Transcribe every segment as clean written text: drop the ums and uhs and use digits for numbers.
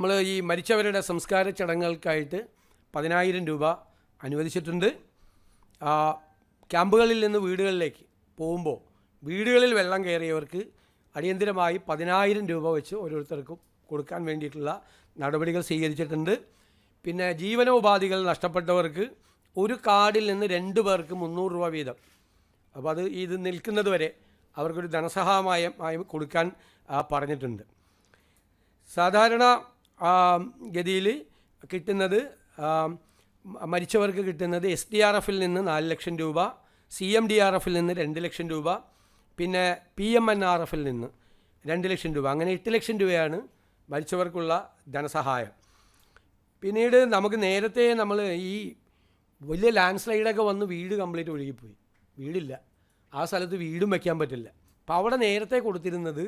നമ്മൾ ഈ മരിച്ചവരുടെ സംസ്കാര ചടങ്ങുകൾക്കായിട്ട് 10,000 രൂപ അനുവദിച്ചിട്ടുണ്ട്. ക്യാമ്പുകളിൽ നിന്ന് വീടുകളിലേക്ക് പോകുമ്പോൾ വീടുകളിൽ വെള്ളം കയറിയവർക്ക് അടിയന്തിരമായി 10,000 രൂപ വെച്ച് ഓരോരുത്തർക്കും കൊടുക്കാൻ വേണ്ടിയിട്ടുള്ള നടപടികൾ സ്വീകരിച്ചിട്ടുണ്ട്. പിന്നെ ജീവനോപാധികൾ നഷ്ടപ്പെട്ടവർക്ക് ഒരു കാർഡിൽ നിന്ന് 2 പേർക്ക് 300 രൂപ വീതം, അപ്പോൾ അത് ഇത് നിൽക്കുന്നത് വരെ അവർക്കൊരു ധനസഹായമായി കൊടുക്കാൻ പറഞ്ഞിട്ടുണ്ട്. സാധാരണ ഗതിയിൽ കിട്ടുന്നത് മരിച്ചവർക്ക് കിട്ടുന്നത് SDRFൽ നിന്ന് 4 ലക്ഷം രൂപ, CMDRFൽ നിന്ന് 2 ലക്ഷം രൂപ, പിന്നെ PMNRFൽ നിന്ന് 2 ലക്ഷം രൂപ, അങ്ങനെ 8 ലക്ഷം രൂപയാണ് മരിച്ചവർക്കുള്ള ധനസഹായം. പിന്നീട് നമുക്ക് നേരത്തെ നമ്മൾ ഈ വലിയ ലാൻഡ് സ്ലൈഡൊക്കെ വന്ന് വീട് കംപ്ലീറ്റ് ഒഴുകിപ്പോയി, വീടില്ല, ആ സ്ഥലത്ത് വീടും വയ്ക്കാൻ പറ്റില്ല. അപ്പോൾ അവിടെ നേരത്തെ കൊടുത്തിരുന്നത്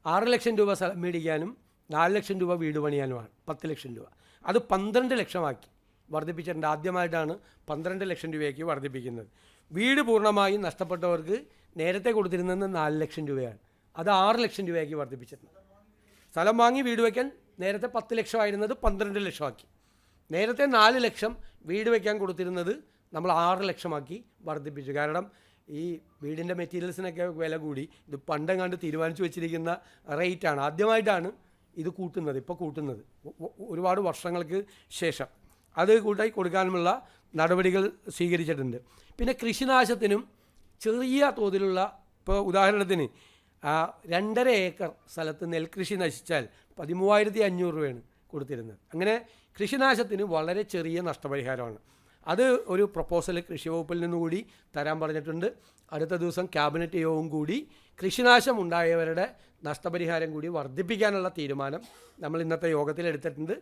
6 ലക്ഷം രൂപ സ്ഥലം മേടിക്കാനും 4 ലക്ഷം രൂപ വീട് പണിയാനുമാണ്, 10 ലക്ഷം രൂപ. അത് 12 ലക്ഷമാക്കി വർദ്ധിപ്പിച്ചിട്ടുണ്ട്. ആദ്യമായിട്ടാണ് 12 ലക്ഷം രൂപയ്ക്ക് വർദ്ധിപ്പിക്കുന്നത്. വീട് പൂർണ്ണമായും നഷ്ടപ്പെട്ടവർക്ക് നേരത്തെ കൊടുത്തിരുന്നത് 4 ലക്ഷം രൂപയാണ്, അത് 6 ലക്ഷം രൂപയ്ക്ക് വർദ്ധിപ്പിച്ചിട്ടുണ്ട്. സ്ഥലം വാങ്ങി വീട് വയ്ക്കാൻ നേരത്തെ 10 ലക്ഷമായിരുന്നത് 12 ലക്ഷമാക്കി. നേരത്തെ 4 ലക്ഷം വീട് വയ്ക്കാൻ കൊടുത്തിരുന്നത് നമ്മൾ 6 ലക്ഷമാക്കി വർദ്ധിപ്പിച്ചു. കാരണം ഈ വീടിൻ്റെ മെറ്റീരിയൽസിനൊക്കെ വില കൂടി. ഇത് പണ്ടെങ്ങാണ്ട് തീരുമാനിച്ചു വെച്ചിരിക്കുന്ന റേറ്റാണ്, ആദ്യമായിട്ടാണ് ഇത് കൂട്ടുന്നത്, ഇപ്പോൾ കൂട്ടുന്നത് ഒരുപാട് വർഷങ്ങൾക്ക് ശേഷം. അത് കൂട്ടായി കൊടുക്കാനുമുള്ള നടപടികൾ സ്വീകരിച്ചിട്ടുണ്ട്. പിന്നെ കൃഷിനാശത്തിനും ചെറിയ തോതിലുള്ള, ഇപ്പോൾ ഉദാഹരണത്തിന് 2.5 ഏക്കർ സ്ഥലത്ത് നെൽകൃഷി നശിച്ചാൽ 13,500 രൂപയാണ് കൊടുത്തിരുന്നത്. അങ്ങനെ കൃഷിനാശത്തിന് വളരെ ചെറിയ നഷ്ടപരിഹാരമാണ്. അത് ഒരു പ്രപ്പോസൽ കൃഷി വകുപ്പിൽ നിന്നുകൂടി തരാൻ പറഞ്ഞിട്ടുണ്ട്. അടുത്ത ദിവസം ക്യാബിനറ്റ് യോഗവും കൂടി കൃഷിനാശം ഉണ്ടായവരുടെ നഷ്ടപരിഹാരം കൂടി വർദ്ധിപ്പിക്കാനുള്ള തീരുമാനം നമ്മൾ ഇന്നത്തെ യോഗത്തിൽ എടുത്തിട്ടുണ്ട്.